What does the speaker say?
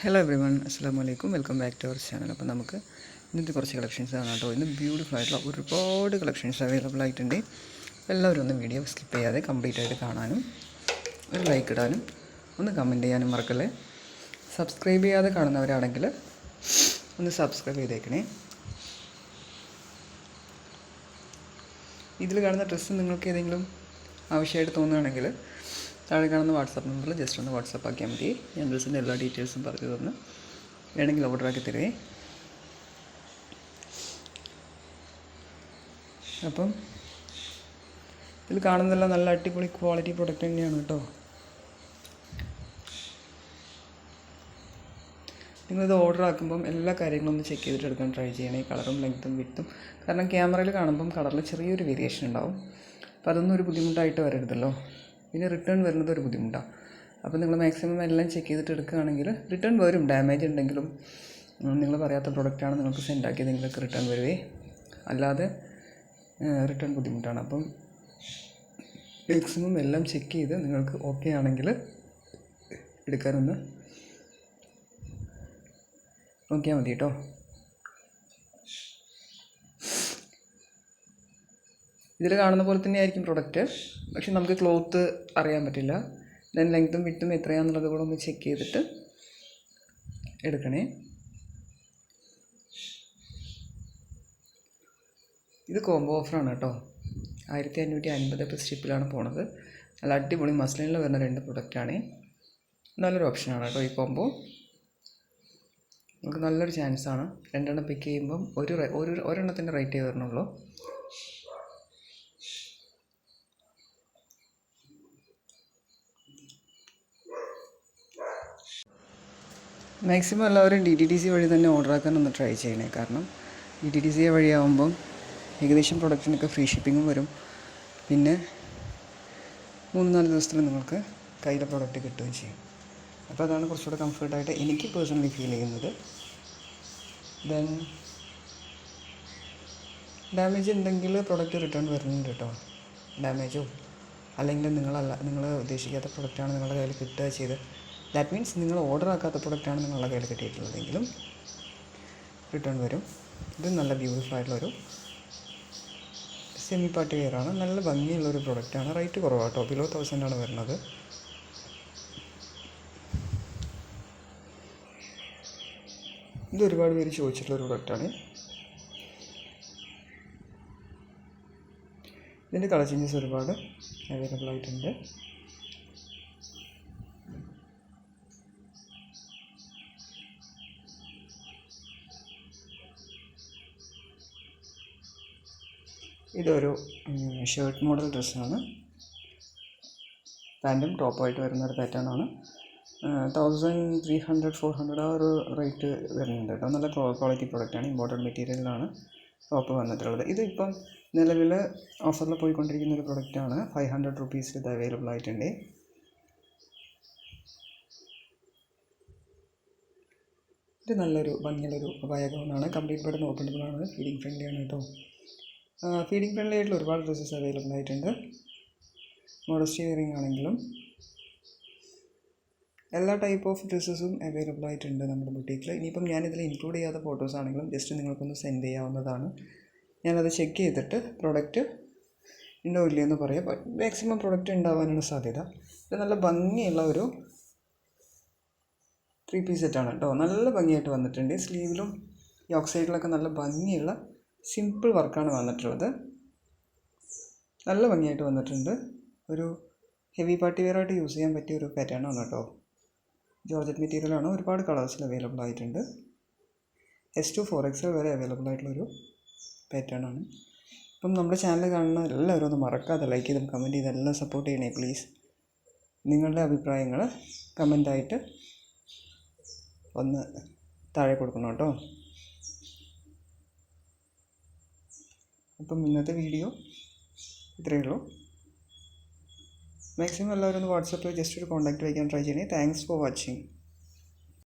Hello every one, അസ്സാം വലൈക്കും. Welcome back to our channel. അപ്പോൾ നമുക്ക് ഇന്നത്തെ കുറച്ച് കളക്ഷൻസ് ആണ് കേട്ടോ. ഇന്ന് ബ്യൂട്ടിഫുൾ ആയിട്ടുള്ള ഒരുപാട് കളക്ഷൻസ് അവൈലബിൾ ആയിട്ടുണ്ട്. എല്ലാവരും ഒന്ന് വീഡിയോ സ്കിപ്പ് ചെയ്യാതെ കംപ്ലീറ്റ് ആയിട്ട് കാണാനും ഒരു ലൈക്ക് ഇടാനും ഒന്ന് കമൻറ്റ് ചെയ്യാനും മറക്കല്ലേ. സബ്സ്ക്രൈബ് ചെയ്യാതെ കാണുന്നവരാണെങ്കിൽ ഒന്ന് സബ്സ്ക്രൈബ് ചെയ്തേക്കണേ. ഇതിൽ കാണുന്ന ഡ്രസ്സ് നിങ്ങൾക്ക് ഏതെങ്കിലും ആവശ്യമായിട്ട് തോന്നുകയാണെങ്കിൽ താഴെ കാണുന്ന വാട്സാപ്പ് നമ്പറിൽ ജസ്റ്റ് ഒന്ന് വാട്സാപ്പ് ആക്കിയാൽ മതി. ഞാൻ ഡ്രസ്സിൻ്റെ എല്ലാ ഡീറ്റെയിൽസും പറഞ്ഞു തന്ന് വേണമെങ്കിൽ ഓർഡർ ആക്കി തരുവേ. അപ്പം ഇതിൽ കാണുന്നതെല്ലാം നല്ല അടിപൊളി ക്വാളിറ്റി പ്രൊഡക്റ്റ് തന്നെയാണ് കേട്ടോ. നിങ്ങളിത് ഓർഡർ ആക്കുമ്പം എല്ലാ കാര്യങ്ങളും ഒന്ന് ചെക്ക് ചെയ്തിട്ട് എടുക്കാൻ ട്രൈ ചെയ്യണേ. കളറും ലെങ്ത്തും വിട്ടും, കാരണം ക്യാമറയിൽ കാണുമ്പം കളറിൽ ചെറിയൊരു വേരിയേഷൻ ഉണ്ടാവും. അപ്പോൾ അതൊന്നും ഒരു ബുദ്ധിമുട്ടായിട്ട് വരരുതല്ലോ. പിന്നെ റിട്ടേൺ വരുന്നത് ഒരു ബുദ്ധിമുട്ടാണ്. അപ്പോൾ നിങ്ങൾ മാക്സിമം എല്ലാം ചെക്ക് ചെയ്തിട്ട് എടുക്കുകയാണെങ്കിൽ റിട്ടേൺ വരും. ഡാമേജ് ഉണ്ടെങ്കിലും നിങ്ങൾ പറയാത്ത പ്രൊഡക്റ്റാണ് നിങ്ങൾക്ക് സെൻഡ് ആക്കിയത്, നിങ്ങൾക്ക് റിട്ടേൺ വരുവേ. അല്ലാതെ റിട്ടേൺ ബുദ്ധിമുട്ടാണ്. അപ്പം മാക്സിമം എല്ലാം ചെക്ക് ചെയ്ത് നിങ്ങൾക്ക് ഓക്കെ ആണെങ്കിൽ എടുക്കാനൊന്ന് നോക്കിയാൽ മതി കേട്ടോ. ഇതിൽ കാണുന്ന പോലെ തന്നെ ആയിരിക്കും പ്രൊഡക്റ്റ്, പക്ഷെ നമുക്ക് ക്ലോത്ത് അറിയാൻ പറ്റില്ല. ദെൻ ലെങ്ത്തും വിട്ടും എത്രയാണെന്നുള്ളത് കൂടെ ഒന്ന് ചെക്ക് ചെയ്തിട്ട് എടുക്കണേ. ഇത് കോംബോ ഓഫറാണ് കേട്ടോ. 1550 പ്ലസ് ഷിപ്പിലാണ് പോണത്. നല്ല അടിപൊളി മസ്ലിനിൽ വരുന്ന 2 പ്രൊഡക്റ്റാണ്. നല്ലൊരു ഓപ്ഷനാണ് കേട്ടോ ഈ കോംബോ. നമുക്ക് നല്ലൊരു ചാൻസാണ്. 2 എണ്ണം പിക്ക് ചെയ്യുമ്പം ഒരെണ്ണത്തിൻ്റെ റേറ്റേ വരണുള്ളൂ. മാക്സിമം എല്ലാവരും DTDC വഴി തന്നെ ഓർഡർ ആക്കാനൊന്ന് ട്രൈ ചെയ്യണേ. കാരണം DTDC വഴിയാകുമ്പം ഏകദേശം പ്രൊഡക്റ്റിനൊക്കെ ഫ്രീ ഷിപ്പിങ്ങും വരും. പിന്നെ 3-4 ദിവസത്തിൽ നിങ്ങൾക്ക് കയ്യിലെ പ്രൊഡക്റ്റ് കിട്ടുകയും ചെയ്യും. അപ്പോൾ അതാണ് കുറച്ചുകൂടെ കംഫർട്ടായിട്ട് എനിക്ക് പേഴ്സണലി ഫീൽ ചെയ്യുന്നത്. ദെൻ ഡാമേജ് ഉണ്ടെങ്കിൽ പ്രൊഡക്റ്റ് റിട്ടേൺ വരുന്നുണ്ട് കേട്ടോ. ഡാമേജോ അല്ലെങ്കിൽ നിങ്ങൾ ഉദ്ദേശിക്കാത്ത പ്രൊഡക്റ്റാണ് നിങ്ങളുടെ കയ്യിൽ കിട്ടുക ചെയ്ത്, ദാറ്റ് മീൻസ് നിങ്ങൾ ഓർഡർ ആക്കാത്ത പ്രൊഡക്റ്റാണ് നിങ്ങളുടെ കയ്യിൽ കിട്ടിയിട്ടുള്ളതെങ്കിലും റിട്ടേൺ വരും. ഇത് നല്ല ബ്യൂട്ടിഫുൾ ആയിട്ടുള്ളൊരു സെമി പാർട്ടി വെയറാണ്. നല്ല ഭംഗിയുള്ളൊരു പ്രൊഡക്റ്റാണ്. റേറ്റ് കുറവാട്ടോ, ബിലോ 1000 വരുന്നത്. ഇത് ഒരുപാട് പേര് ചോദിച്ചിട്ടുള്ളൊരു പ്രൊഡക്റ്റാണ്. ഇതിൻ്റെ കളർ ചേഞ്ചസ് ഒരുപാട് അവൈലബിൾ ആയിട്ടുണ്ട്. ഇതൊരു ഷർട്ട് മോഡൽ ഡ്രസ്സാണ്. പാൻറ്റും ടോപ്പായിട്ട് വരുന്നൊരു പാറ്റേണാണ്. 1300-400 ആ ഒരു റേറ്റ് വരുന്നുണ്ട് കേട്ടോ. നല്ല ക്വാളിറ്റി പ്രൊഡക്റ്റാണ്. ഇമ്പോർട്ടൻറ്റ് മെറ്റീരിയലിലാണ് ടോപ്പ് വന്നിട്ടുള്ളത്. ഇതിപ്പം നിലവിൽ ഓഫറിൽ പോയിക്കൊണ്ടിരിക്കുന്ന ഒരു പ്രൊഡക്റ്റാണ്. 500 റുപ്പീസിൽ ഇത് അവൈലബിൾ ആയിട്ടുണ്ട്. ഇത് നല്ലൊരു ഭംഗിയുള്ളൊരു വയഗൗണാണ്. കംപ്ലീറ്റ് ബട്ടൺ ഓപ്പണബിളാണ്. ഫീഡിങ് ഫ്രണ്ട്ലിയാണ് കേട്ടോ. ഫീഡിങ് ഫ്രണ്ട്ലി ആയിട്ടുള്ള ഒരുപാട് ഡ്രസ്സസ് അവൈലബിൾ ആയിട്ടുണ്ട്. മോഡസ്റ്റി വെയറിംഗ് ആണെങ്കിലും എല്ലാ ടൈപ്പ് ഓഫ് ഡ്രസ്സസും അവൈലബിൾ ആയിട്ടുണ്ട് നമ്മുടെ ബുട്ടീക്കിൽ. ഇനിയിപ്പം ഞാനിതിൽ ഇൻക്ലൂഡ് ചെയ്യാത്ത ഫോട്ടോസ് ആണെങ്കിലും ജസ്റ്റ് നിങ്ങൾക്കൊന്ന് സെൻഡ് ചെയ്യാവുന്നതാണ്. ഞാനത് ചെക്ക് ചെയ്തിട്ട് പ്രൊഡക്റ്റ് ഉണ്ടോ ഇല്ലയെന്ന് പറയാം. മാക്സിമം പ്രൊഡക്റ്റ് ഉണ്ടാവാനാണ് സാധ്യത. ഇത് നല്ല ഭംഗിയുള്ള ഒരു 3 പീസ് സെറ്റാണ് കേട്ടോ. നല്ല ഭംഗിയായിട്ട് വന്നിട്ടുണ്ട്. സ്ലീവിലും യോക്ക് സൈഡിലൊക്കെ നല്ല ഭംഗിയുള്ള സിമ്പിൾ വർക്കാണ് വന്നിട്ടുള്ളത്. നല്ല ഭംഗിയായിട്ട് വന്നിട്ടുണ്ട്. ഒരു ഹെവി പാർട്ടി വെയറായിട്ട് യൂസ് ചെയ്യാൻ പറ്റിയ ഒരു പാറ്റേണാണ് കേട്ടോ. ജോർജറ്റ് മെറ്റീരിയലാണ്. ഒരുപാട് കളേഴ്സിൽ അവൈലബിൾ ആയിട്ടുണ്ട്. S to 4XL വരെ അവൈലബിൾ ആയിട്ടുള്ളൊരു പാറ്റേണാണ്. അപ്പം നമ്മുടെ ചാനൽ കാണുന്ന എല്ലാവരും ഒന്ന് മറക്കാതെ ലൈക്ക് ചെയ്തും കമൻറ്റ് ചെയ്ത് എല്ലാം സപ്പോർട്ട് ചെയ്യണേ പ്ലീസ്. നിങ്ങളുടെ അഭിപ്രായങ്ങൾ കമൻറ്റായിട്ട് ഒന്ന് താഴെ കൊടുക്കണം കേട്ടോ. അപ്പം ഇന്നത്തെ വീഡിയോ ഇത്രയേ ഉള്ളൂ. മാക്സിമം എല്ലാവരും ഒന്ന് വാട്സാപ്പിൽ ജസ്റ്റ് ഒരു കോൺടാക്റ്റ് വയ്ക്കാൻ ട്രൈ ചെയ്യണേ. Thanks for watching.